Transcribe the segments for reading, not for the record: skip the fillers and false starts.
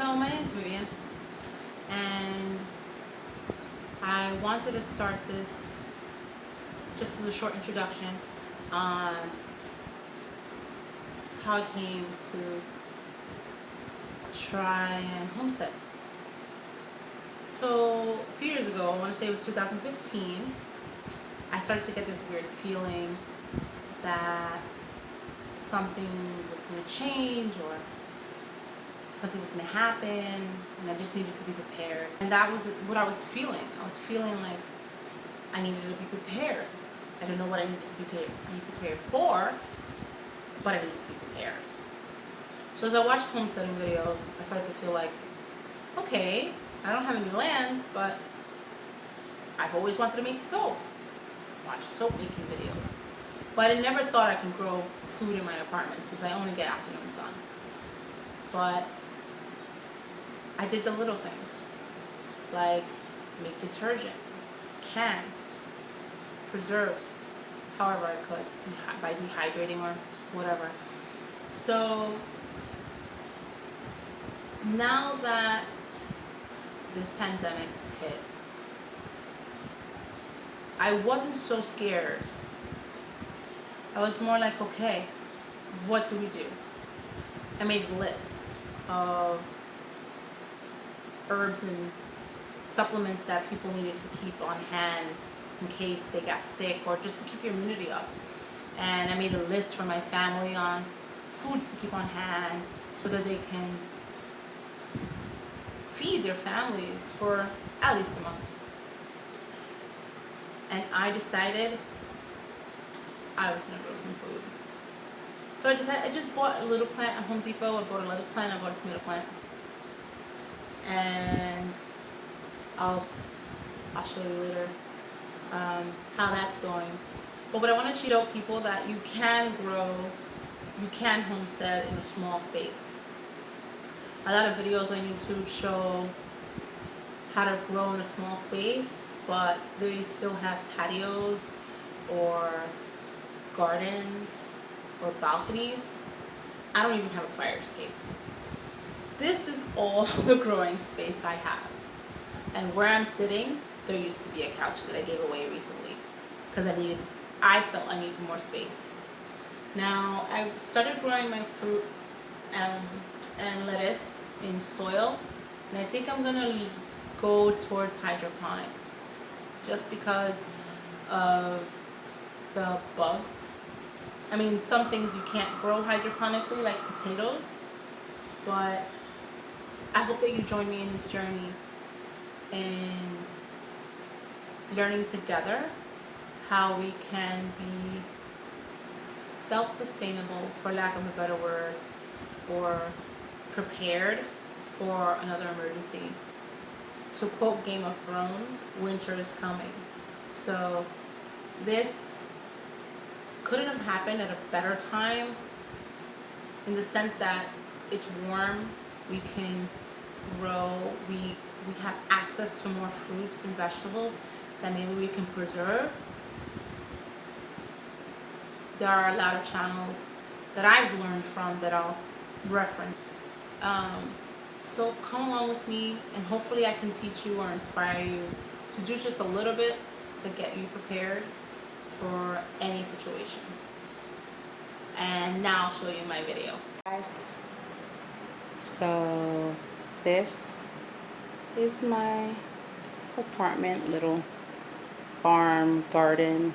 So my name is Vivian, and I wanted to start this just as a short introduction on how I came to try and homestead. So a few years ago, I want to say it was 2015, I started to get this weird feeling that something was going to change or something was going to happen, and I just needed to be prepared. And that was what I was feeling. I was feeling like I needed to be prepared. I didn't know what I needed to be prepared for, but I needed to be prepared. So as I watched homesteading videos, I started to feel like, okay, I don't have any lands, but I've always wanted to make soap. Watch soap making videos. But I never thought I could grow food in my apartment since I only get afternoon sun. But I did the little things, like make detergent, can, preserve, however I could, by dehydrating or whatever. So now that this pandemic has hit, I wasn't so scared. I was more like, okay, what do we do? I made lists of herbs and supplements that people needed to keep on hand in case they got sick or just to keep your immunity up. And I made a list for my family on foods to keep on hand so that they can feed their families for at least a month. And I decided I was going to grow some food. So I just bought a little plant at Home Depot. I bought a lettuce plant, I bought a tomato plant. And I'll show you later how that's going. But what I want to show people that you can homestead in a small space. A lot of videos on YouTube show how to grow in a small space, but they still have patios or gardens or balconies. I don't even have a fire escape. This is all the growing space I have. And where I'm sitting, there used to be a couch that I gave away recently because I felt I needed more space. Now, I started growing my fruit and lettuce in soil, and I think I'm gonna go towards hydroponic just because of the bugs. I mean, some things you can't grow hydroponically, like potatoes, but I hope that you join me in this journey in learning together how we can be self-sustainable, for lack of a better word, or prepared for another emergency. To quote Game of Thrones, winter is coming. So this couldn't have happened at a better time, in the sense that it's warm, we can grow, we have access to more fruits and vegetables that maybe we can preserve. There are a lot of channels that I've learned from that I'll reference. So come along with me, and hopefully I can teach you or inspire you to do just a little bit to get you prepared for any situation. And now I'll show you my video. Guys, so this is my apartment, little farm garden.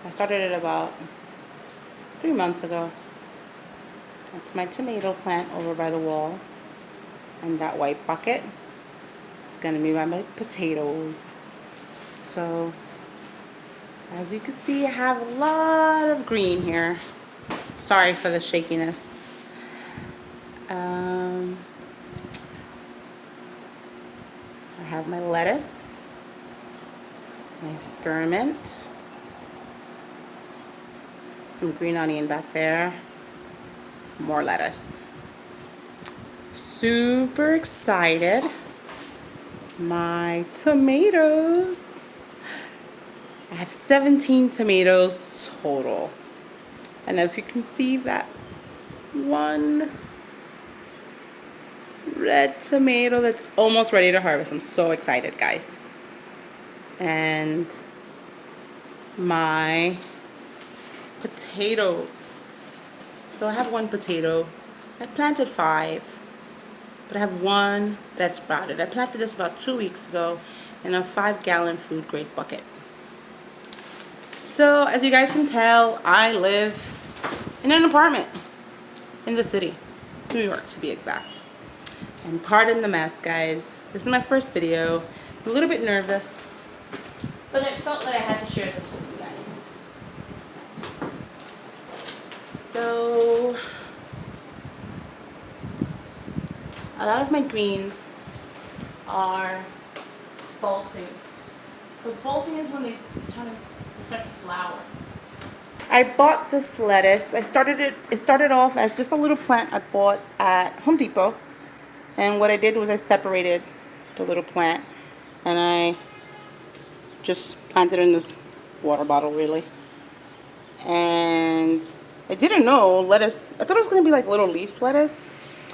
I started it about 3 months ago. That's my tomato plant over by the wall. And that white bucket is going to be my potatoes. So, as you can see, I have a lot of green here. Sorry for the shakiness. I have my lettuce, my spearmint, some green onion back there, more lettuce. Super excited. My tomatoes. I have 17 tomatoes total. And if you can see that one red tomato that's almost ready to harvest. I'm so excited, guys. And my potatoes. So I have one potato. I planted 5, but I have one that sprouted. I planted this about 2 weeks ago in a 5-gallon food grade bucket. So as you guys can tell, I live in an apartment in the city, New York to be exact. And pardon the mess, guys. This is my first video. I'm a little bit nervous, but I felt that I had to share this with you guys. So a lot of my greens are bolting. So bolting is when they start to flower. I bought this lettuce. It started off as just a little plant I bought at Home Depot. And what I did was I separated the little plant and I just planted it in this water bottle, really. And I didn't know lettuce. I thought it was going to be like little leaf lettuce,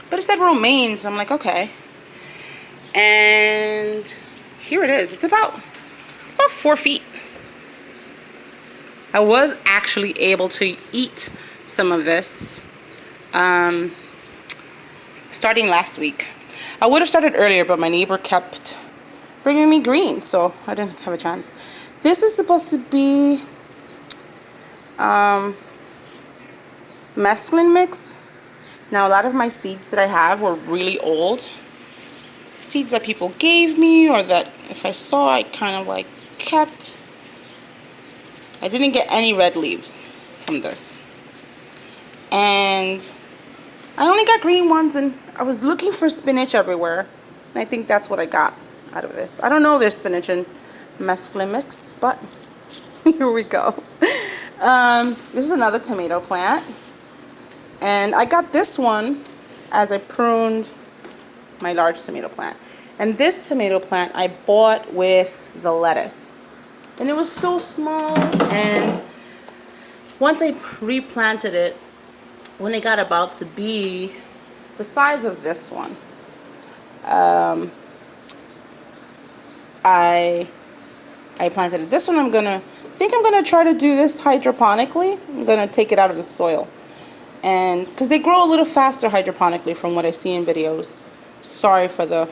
but it said romaine, so I'm like, okay. And here it is. It's about 4 feet. I was actually able to eat some of this starting last week. I would have started earlier, but my neighbor kept bringing me greens, so I didn't have a chance. This is supposed to be mesclun mix. Now a lot of my seeds that I have were really old. Seeds that people gave me, or that if I saw, I kind of like kept. I didn't get any red leaves from this. And I only got green ones, and I was looking for spinach everywhere. And I think that's what I got out of this. I don't know if there's spinach in mesclun mix, but here we go. This is another tomato plant. And I got this one as I pruned my large tomato plant. And this tomato plant I bought with the lettuce. And it was so small, and once I replanted it, when it got about to be the size of this one, I planted it. This one I'm gonna try to do this hydroponically. I'm gonna take it out of the soil, and because they grow a little faster hydroponically from what I see in videos. Sorry for the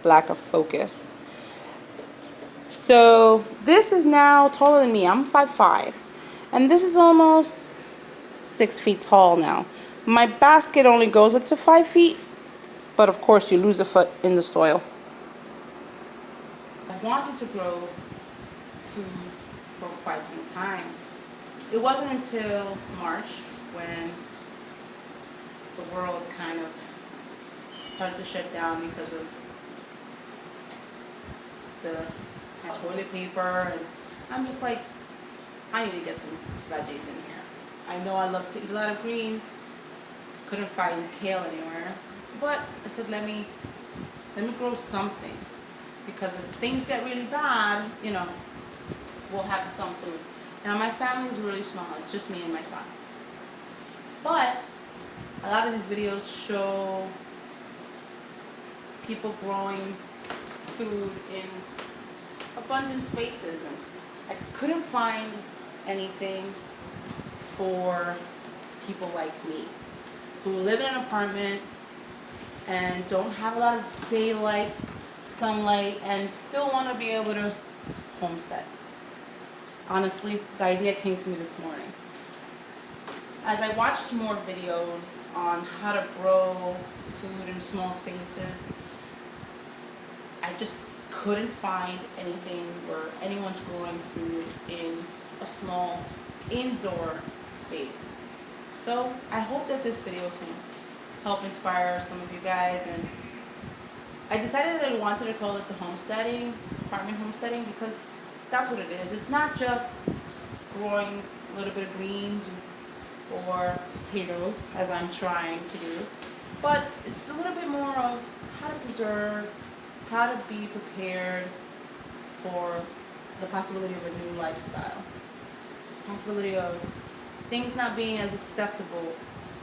lack of focus. So this is now taller than me. I'm 5'5", and this is almost 6 feet tall now. My basket only goes up to 5 feet, but of course you lose a foot in the soil. I wanted to grow food for quite some time. It wasn't until March when the world kind of started to shut down because of the toilet paper, and I'm just like, I need to get some veggies in here. I know I love to eat a lot of greens. Couldn't find kale anywhere, but I said, let me grow something, because if things get really bad, you know, we'll have some food. Now my family is really small. It's just me and my son. But a lot of these videos show people growing food in abundant spaces, and I couldn't find anything for people like me who live in an apartment and don't have a lot of daylight, sunlight, and still want to be able to homestead. Honestly, the idea came to me this morning. As I watched more videos on how to grow food in small spaces, I just couldn't find anything where anyone's growing food in a small indoor space. So I hope that this video can help inspire some of you guys, and I decided that I wanted to call it the apartment homesteading, because that's what it is. It's not just growing a little bit of greens or potatoes, as I'm trying to do, but it's a little bit more of how to preserve, how to be prepared for the possibility of a new lifestyle, possibility of things not being as accessible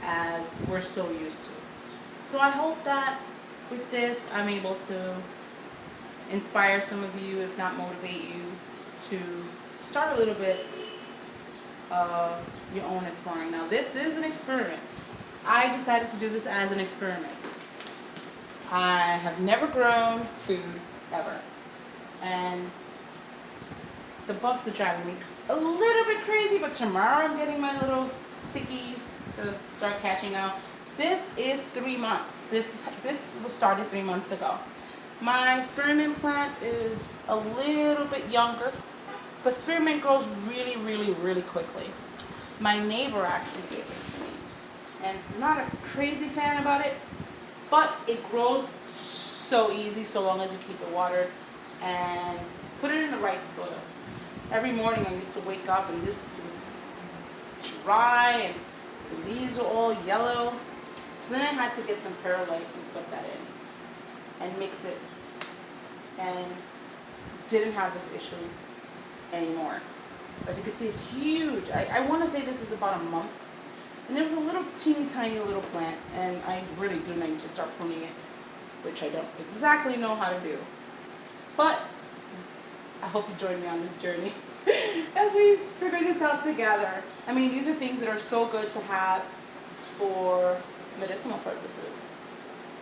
as we're so used to. So I hope that with this, I'm able to inspire some of you, if not motivate you, to start a little bit of your own exploring. Now, this is an experiment. I decided to do this as an experiment. I have never grown food ever, and the bugs are driving me a little bit crazy, but tomorrow I'm getting my little stickies to start catching now. This is 3 months. This was started 3 months ago. My spearmint plant is a little bit younger, but spearmint grows really, really, really quickly. My neighbor actually gave this to me, and I'm not a crazy fan about it, but it grows so easy so long as you keep it watered and put it in the right soil. Every morning I used to wake up and this was dry and the leaves were all yellow. So then I had to get some perlite and put that in and mix it, and didn't have this issue anymore. As you can see, it's huge. I want to say this is about a month. And it was a little teeny tiny little plant, and I really do need to start pruning it, which I don't exactly know how to do. But I hope you join me on this journey as we figure this out together. I mean, these are things that are so good to have for medicinal purposes.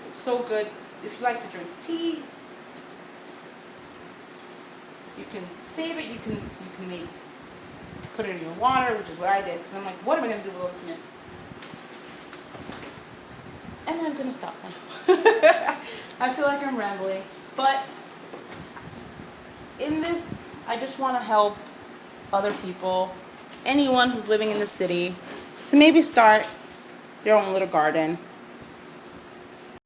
It's so good if you like to drink tea. You can save it. You can make, put it in your water, which is what I did, because I'm like, what am I going to do with all this mint? And I'm going to stop now. I feel like I'm rambling, but in this, I just want to help other people, anyone who's living in the city, to maybe start their own little garden.